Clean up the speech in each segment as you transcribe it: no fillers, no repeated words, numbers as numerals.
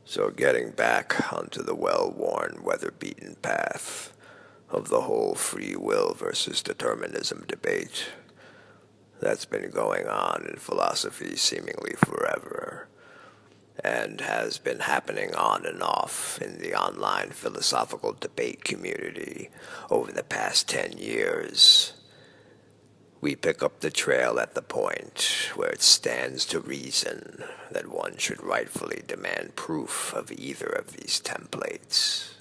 So getting back onto the well-worn, weather-beaten path of the whole free will versus determinism debate that's been going on in philosophy seemingly forever, and has been happening on and off in the online philosophical debate community over the past 10 years. We pick up the trail at the point where it stands to reason that one should rightfully demand proof of either of these templates.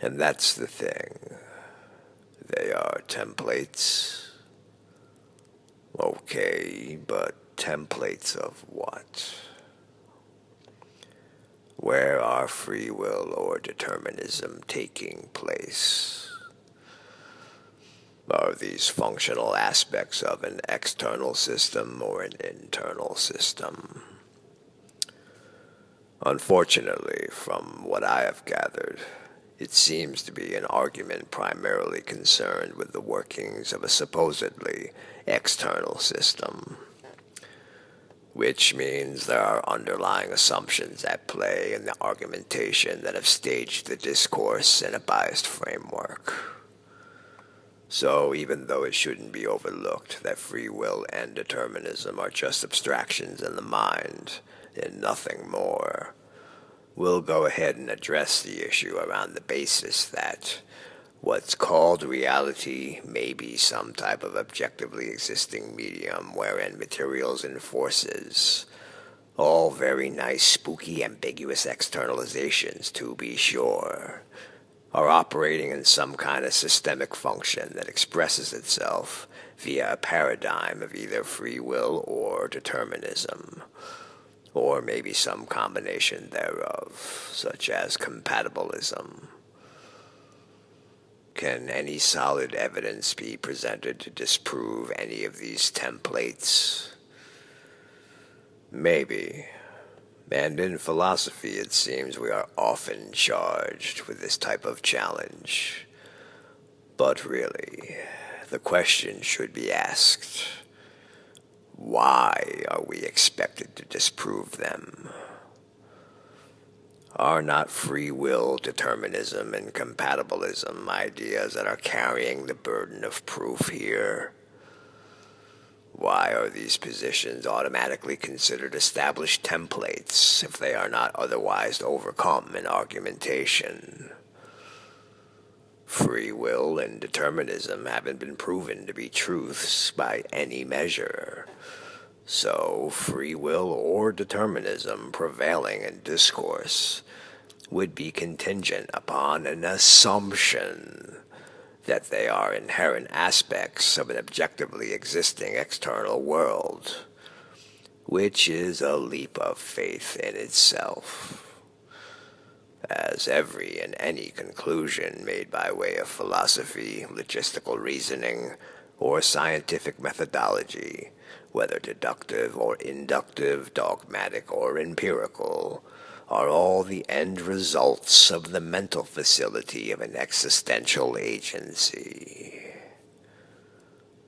And that's the thing. They are templates. Okay, but templates of what? Where are free will or determinism taking place? Are these functional aspects of an external system or an internal system? Unfortunately, from what I have gathered, it seems to be an argument primarily concerned with the workings of a supposedly external system, which means there are underlying assumptions at play in the argumentation that have staged the discourse in a biased framework. So even though it shouldn't be overlooked that free will and determinism are just abstractions in the mind and nothing more, we'll go ahead and address the issue around the basis that what's called reality may be some type of objectively existing medium wherein materials and forces, all very nice, spooky, ambiguous externalizations to be sure, are operating in some kind of systemic function that expresses itself via a paradigm of either free will or determinism, or maybe some combination thereof, such as compatibilism. Can any solid evidence be presented to disprove any of these templates? Maybe. And in philosophy, it seems we are often charged with this type of challenge. But really, the question should be asked, why are we expected to disprove them? Are not free will, determinism, and compatibilism ideas that are carrying the burden of proof here? Why are these positions automatically considered established templates if they are not otherwise overcome in argumentation? Free will and determinism haven't been proven to be truths by any measure. So, free will or determinism prevailing in discourse would be contingent upon an assumption that they are inherent aspects of an objectively existing external world, which is a leap of faith in itself. As every and any conclusion made by way of philosophy, logistical reasoning, or scientific methodology, whether deductive or inductive, dogmatic or empirical, are all the end results of the mental facility of an existential agency.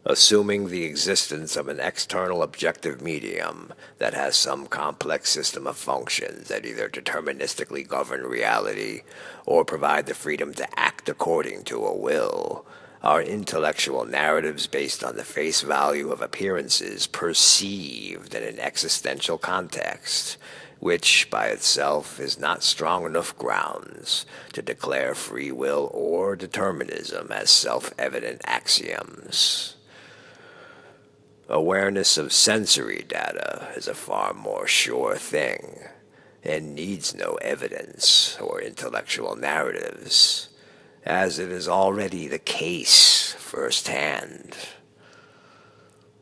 Assuming the existence of an external objective medium that has some complex system of functions that either deterministically govern reality or provide the freedom to act according to a will, are intellectual narratives based on the face value of appearances perceived in an existential context, which by itself is not strong enough grounds to declare free will or determinism as self-evident axioms. Awareness of sensory data is a far more sure thing, and needs no evidence or intellectual narratives, as it is already the case firsthand.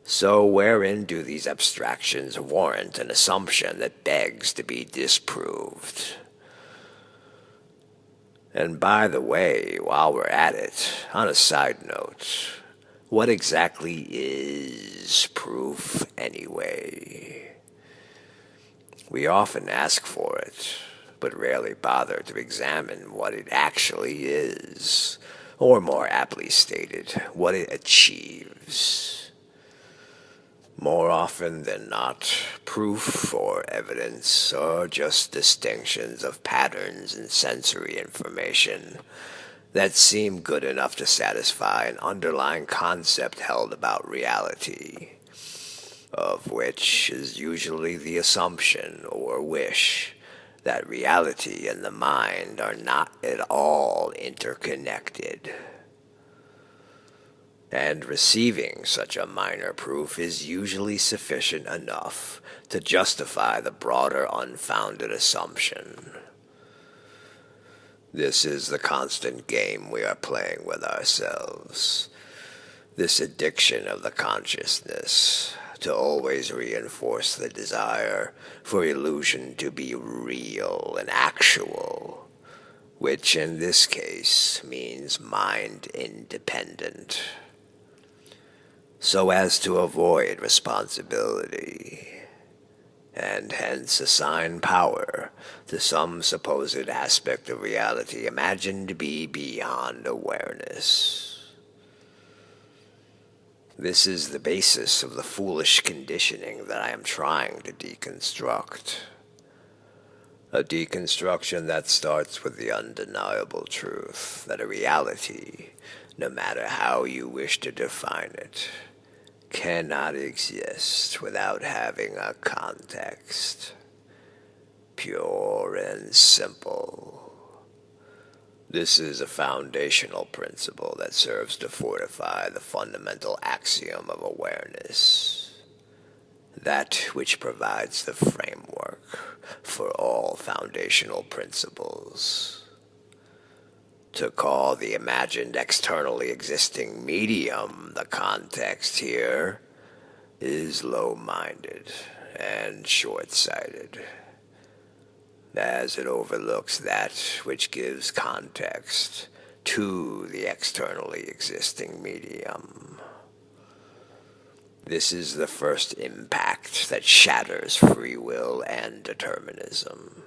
So wherein do these abstractions warrant an assumption that begs to be disproved? And by the way, while we're at it, on a side note, what exactly is proof anyway? We often ask for it, but rarely bother to examine what it actually is, or more aptly stated, what it achieves. More often than not, proof or evidence are just distinctions of patterns in sensory information that seem good enough to satisfy an underlying concept held about reality, of which is usually the assumption or wish that reality and the mind are not at all interconnected. And receiving such a minor proof is usually sufficient enough to justify the broader unfounded assumption. This is the constant game we are playing with ourselves. This addiction of the consciousness to always reinforce the desire for illusion to be real and actual, which in this case means mind independent, so as to avoid responsibility, and hence assign power to some supposed aspect of reality imagined to be beyond awareness. This is the basis of the foolish conditioning that I am trying to deconstruct. A deconstruction that starts with the undeniable truth that a reality, no matter how you wish to define it, cannot exist without having a context, pure and simple. This is a foundational principle that serves to fortify the fundamental axiom of awareness, that which provides the framework for all foundational principles. To call the imagined externally existing medium the context here is low-minded and short-sighted, as it overlooks that which gives context to the externally existing medium. This is the first impact that shatters free will and determinism,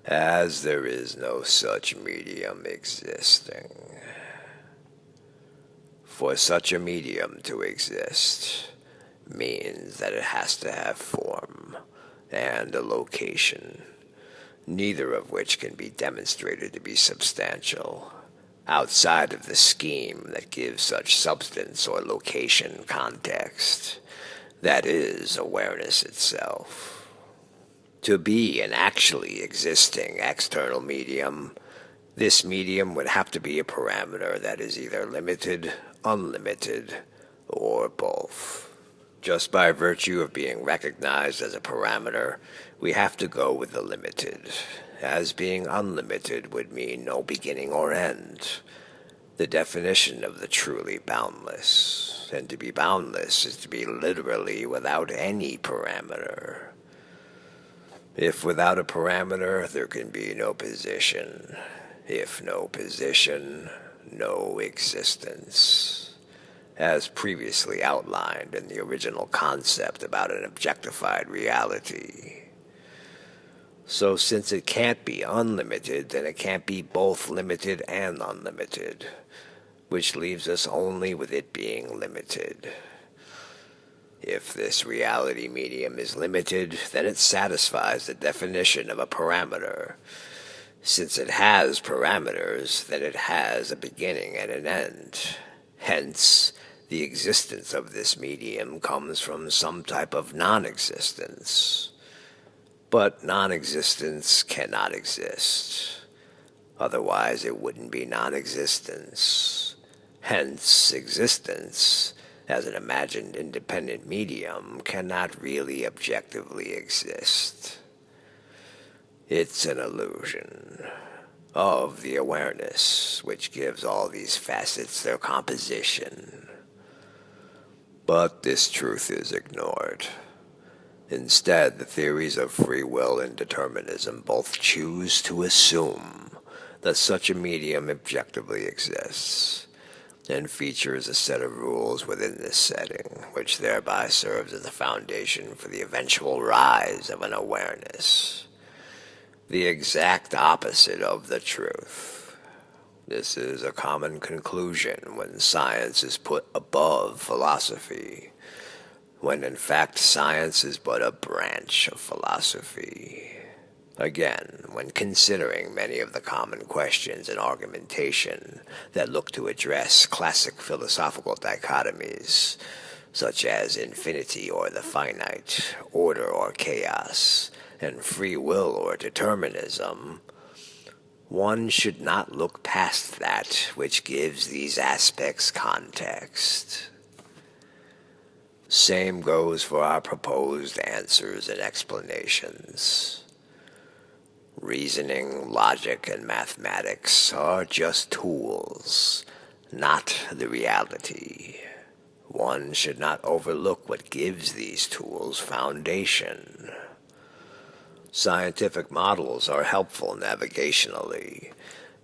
as there is no such medium existing. For such a medium to exist means that it has to have form and a location, neither of which can be demonstrated to be substantial outside of the scheme that gives such substance or location context, that is, awareness itself. To be an actually existing external medium, this medium would have to be a parameter that is either limited, unlimited, or both. Just by virtue of being recognized as a parameter, we have to go with the limited, as being unlimited would mean no beginning or end, the definition of the truly boundless. And to be boundless is to be literally without any parameter. If without a parameter, there can be no position. If no position, no existence, as previously outlined in the original concept about an objectified reality. So since it can't be unlimited, then it can't be both limited and unlimited, which leaves us only with it being limited. If this reality medium is limited, then it satisfies the definition of a parameter. Since it has parameters, then it has a beginning and an end. Hence, the existence of this medium comes from some type of non-existence. But non-existence cannot exist. Otherwise, it wouldn't be non-existence. Hence, existence, as an imagined independent medium, cannot really objectively exist. It's an illusion of the awareness which gives all these facets their composition. But this truth is ignored. Instead, the theories of free will and determinism both choose to assume that such a medium objectively exists, and features a set of rules within this setting, which thereby serves as a foundation for the eventual rise of an awareness, the exact opposite of the truth. This is a common conclusion when science is put above philosophy, when in fact science is but a branch of philosophy. Again, when considering many of the common questions in argumentation that look to address classic philosophical dichotomies, such as infinity or the finite, order or chaos, and free will or determinism, one should not look past that which gives these aspects context. Same goes for our proposed answers and explanations. Reasoning, logic, and mathematics are just tools, not the reality. One should not overlook what gives these tools foundation. Scientific models are helpful navigationally,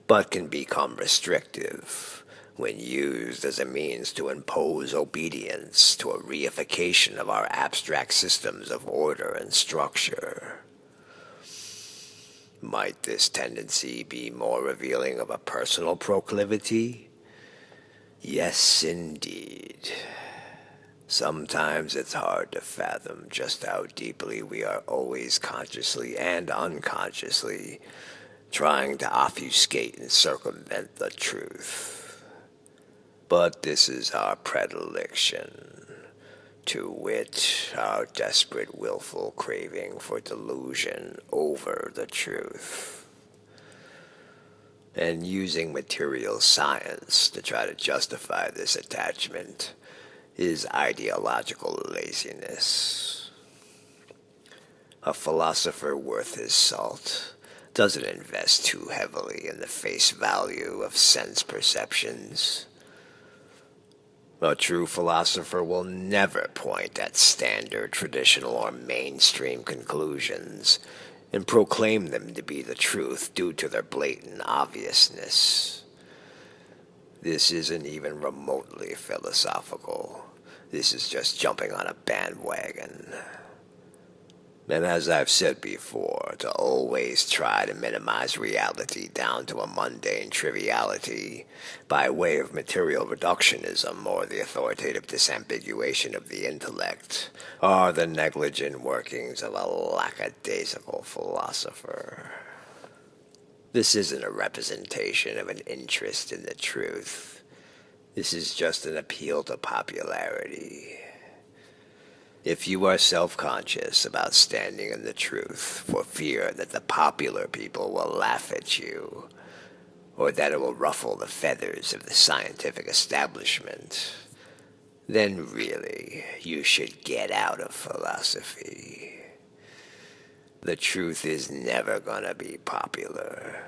but can become restrictive when used as a means to impose obedience to a reification of our abstract systems of order and structure. Might this tendency be more revealing of a personal proclivity? Yes, indeed. Sometimes it's hard to fathom just how deeply we are always consciously and unconsciously trying to obfuscate and circumvent the truth. But this is our predilection, to wit, our desperate willful craving for delusion over the truth. And using material science to try to justify this attachment is ideological laziness. A philosopher worth his salt doesn't invest too heavily in the face value of sense perceptions. A true philosopher will never point at standard, traditional, or mainstream conclusions and proclaim them to be the truth due to their blatant obviousness. This isn't even remotely philosophical. This is just jumping on a bandwagon. And as I've said before, to always try to minimize reality down to a mundane triviality by way of material reductionism or the authoritative disambiguation of the intellect are the negligent workings of a lackadaisical philosopher. This isn't a representation of an interest in the truth. This is just an appeal to popularity. If you are self-conscious about standing in the truth for fear that the popular people will laugh at you, or that it will ruffle the feathers of the scientific establishment, then really you should get out of philosophy. The truth is never gonna be popular.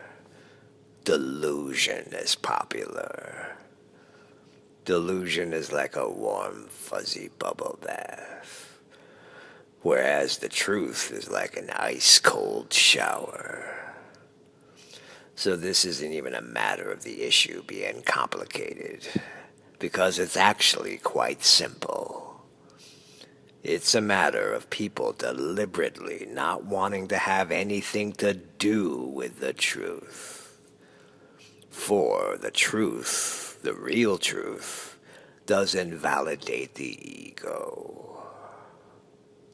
Delusion is popular. Delusion is like a warm, fuzzy bubble bath, whereas the truth is like an ice-cold shower. So this isn't even a matter of the issue being complicated, because it's actually quite simple. It's a matter of people deliberately not wanting to have anything to do with the truth. For the truth, the real truth, doesn't validate the ego.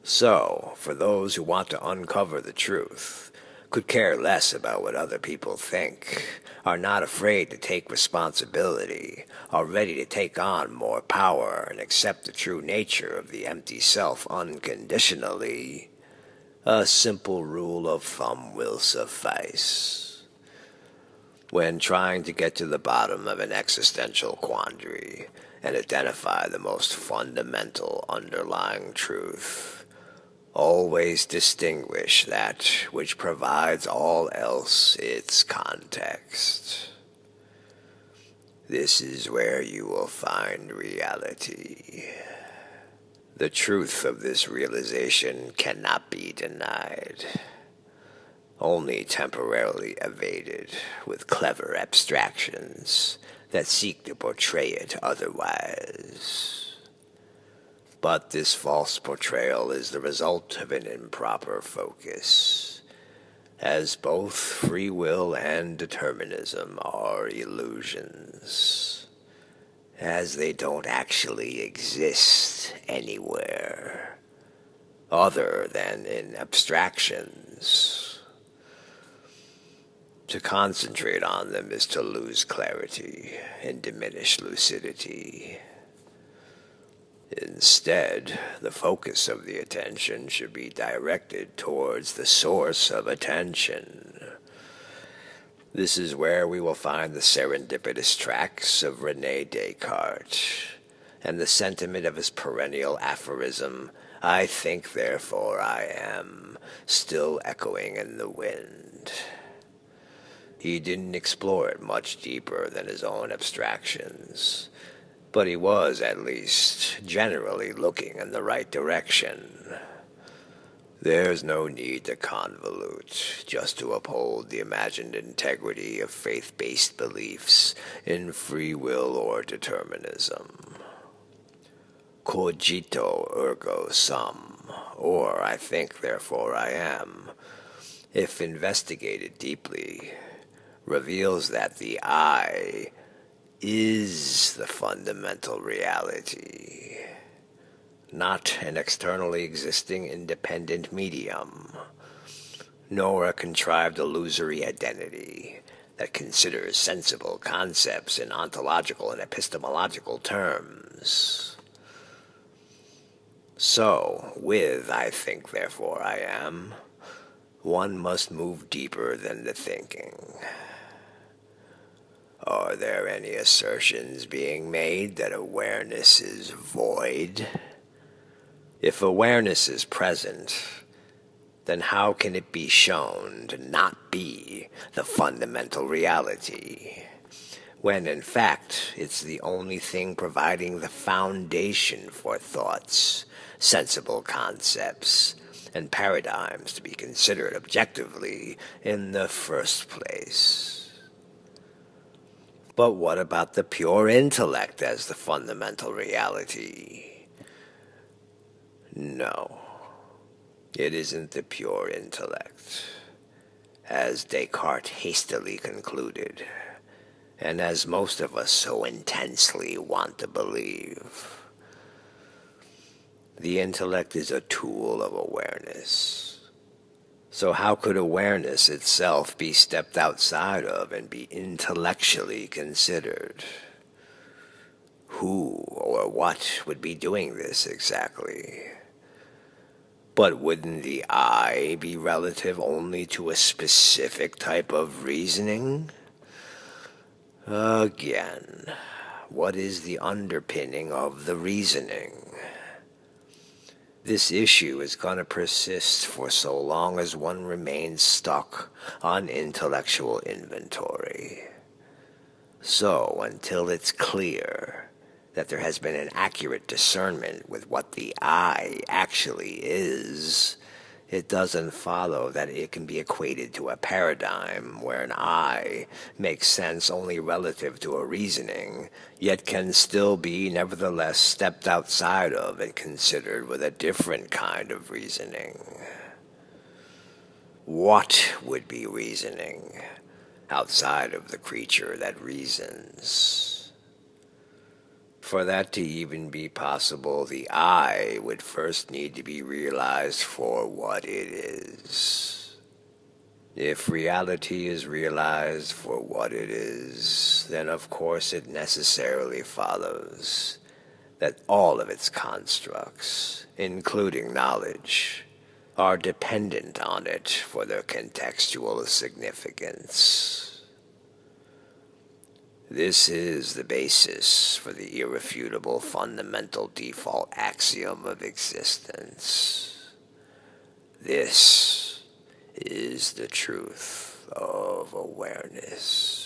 So, for those who want to uncover the truth, could care less about what other people think, are not afraid to take responsibility, are ready to take on more power and accept the true nature of the empty self unconditionally, a simple rule of thumb will suffice. When trying to get to the bottom of an existential quandary and identify the most fundamental underlying truth, always distinguish that which provides all else its context. This is where you will find reality. The truth of this realization cannot be denied, only temporarily evaded with clever abstractions that seek to portray it otherwise. But this false portrayal is the result of an improper focus, as both free will and determinism are illusions. as they don't actually exist anywhere other than in abstractions. To concentrate on them is to lose clarity and diminish lucidity. Instead, the focus of the attention should be directed towards the source of attention. This is where we will find the serendipitous tracks of René Descartes and the sentiment of his perennial aphorism, "I think, therefore I am," still echoing in the wind. He didn't explore it much deeper than his own abstractions, but he was, at least, generally looking in the right direction. There's no need to convolute, just to uphold the imagined integrity of faith-based beliefs in free will or determinism. Cogito ergo sum, or I think, therefore I am, if investigated deeply, reveals that the I is the fundamental reality, not an externally existing independent medium, nor a contrived illusory identity that considers sensible concepts in ontological and epistemological terms. So, with "I think, therefore I am," one must move deeper than the thinking. Are there any assertions being made that awareness is void? If awareness is present, then how can it be shown to not be the fundamental reality, when in fact it's the only thing providing the foundation for thoughts, sensible concepts, and paradigms to be considered objectively in the first place? But what about the pure intellect as the fundamental reality? No, it isn't the pure intellect, as Descartes hastily concluded, and as most of us so intensely want to believe. The intellect is a tool of awareness. So how could awareness itself be stepped outside of and be intellectually considered? Who or what would be doing this exactly? But wouldn't the I be relative only to a specific type of reasoning? Again, what is the underpinning of the reasoning? This issue is going to persist for so long as one remains stuck on intellectual inventory. So, until it's clear that there has been an accurate discernment with what the I actually is, it doesn't follow that it can be equated to a paradigm where an I makes sense only relative to a reasoning, yet can still be nevertheless stepped outside of and considered with a different kind of reasoning. What would be reasoning outside of the creature that reasons? For that to even be possible, the I would first need to be realized for what it is. If reality is realized for what it is, then of course it necessarily follows that all of its constructs, including knowledge, are dependent on it for their contextual significance. This is the basis for the irrefutable fundamental default axiom of existence. This is the truth of awareness.